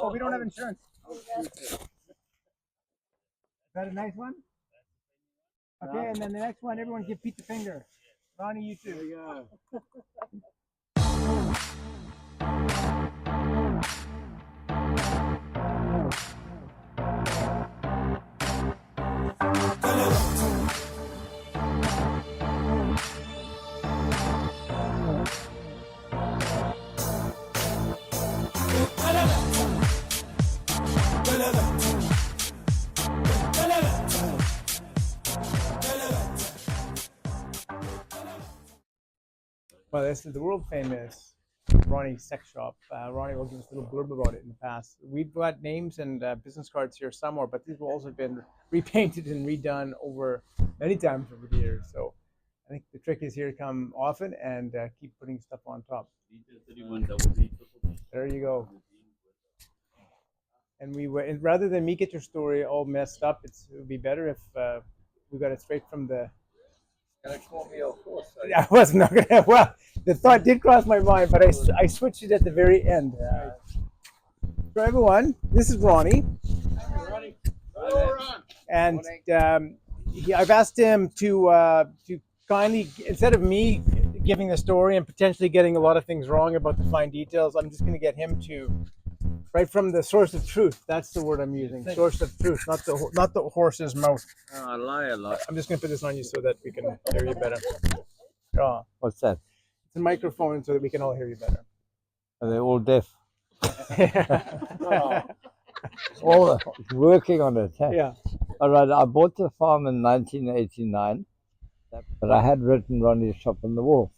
Oh, we don't have insurance. Is that a nice one? Okay, and then the next one, everyone give Pete the finger. Ronnie, you too. There you go. Well, this is the world famous Ronnie Sex Shop. Ronnie will give us a little blurb about it in the past. We've got names and business cards here somewhere, but these have also been repainted and redone over many times over the years. So I think the trick is here to come often and keep putting stuff on top. There you go. And and rather than me get your story all messed up, it would be better if we got it straight from the. I was not gonna. Well, the thought did cross my mind, but I switched it at the very end. For everyone, this is Ronnie. And I've asked him to kindly, instead of me giving the story and potentially getting a lot of things wrong about the fine details, I'm just going to get him to, right from the source of truth. That's the word I'm using. Source of truth, not the horse's mouth. I lie a lot. I'm just going to put this on you so that we can hear you better. Oh, What's that? it's a microphone so that we can all hear you better. Are they all deaf? All working on it. Hey? Yeah. All right. I bought the farm in 1989, but I had written Ronnie's Shop on the wall.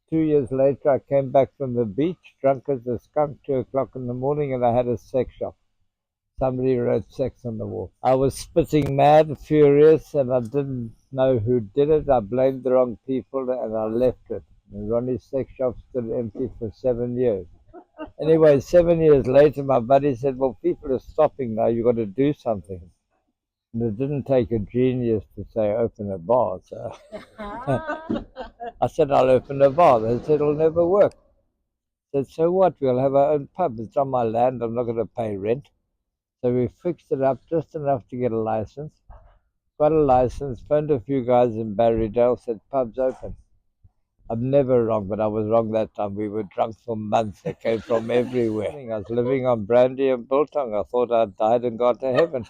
2 years later, I came back from the beach, drunk as a skunk, 2 o'clock in the morning, and I had a sex shop. Somebody wrote sex on the wall. I was spitting mad, furious, and I didn't know who did it. I blamed the wrong people, and I left it. And Ronnie's sex shop stood empty for 7 years. Anyway, 7 years later, my buddy said, well, people are stopping now. You've got to do something. And it didn't take a genius to say, open a bar. So I said, I'll open a bar. They said, it'll never work. I said, so what? We'll have our own pub. It's on my land. I'm not going to pay rent. So we fixed it up just enough to get a license. Got a license, phoned a few guys in Barrydale, said, pub's open. I'm never wrong, but I was wrong that time. We were drunk for months. They came from everywhere. I was living on brandy and biltong. I thought I'd died and gone to heaven.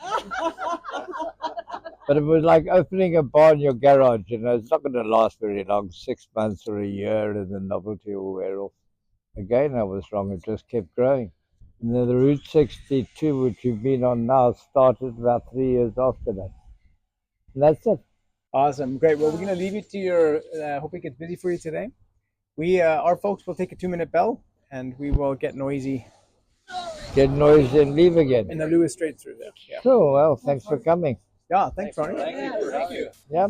But it was like opening a bar in your garage. You know, it's not going to last very long, 6 months or a year, and the novelty will wear off. Again, I was wrong. It just kept growing. And then the Route 62, which we've been on now, started about 3 years after that. And that's it. Awesome, great. Well, we're going to leave you to your. Hope it gets busy for you today. Our folks will take a 2-minute bell, and we will get noisy. Get noisy and leave again. And the Lewis straight through there. Yeah. Cool. Well, thanks for coming. Yeah, thanks, Ronnie. Thank you. Yeah.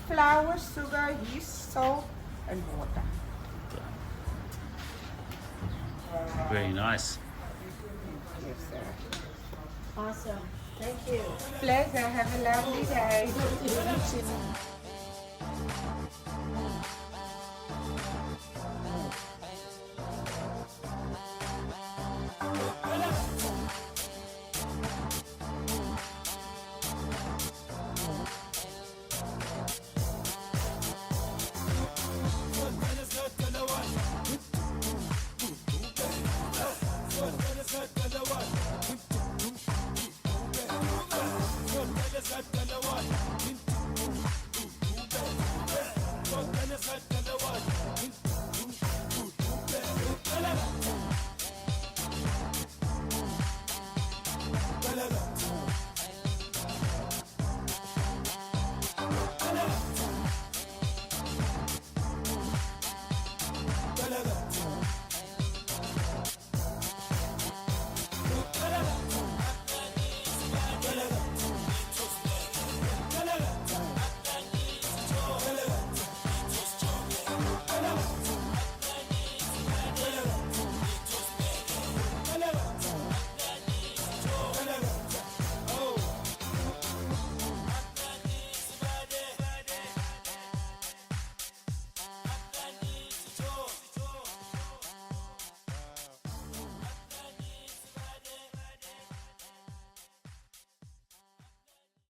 Flour, sugar, yeast, salt, and water. Very nice. Yes, sir. Awesome. Thank you. Pleasure. Have a lovely day.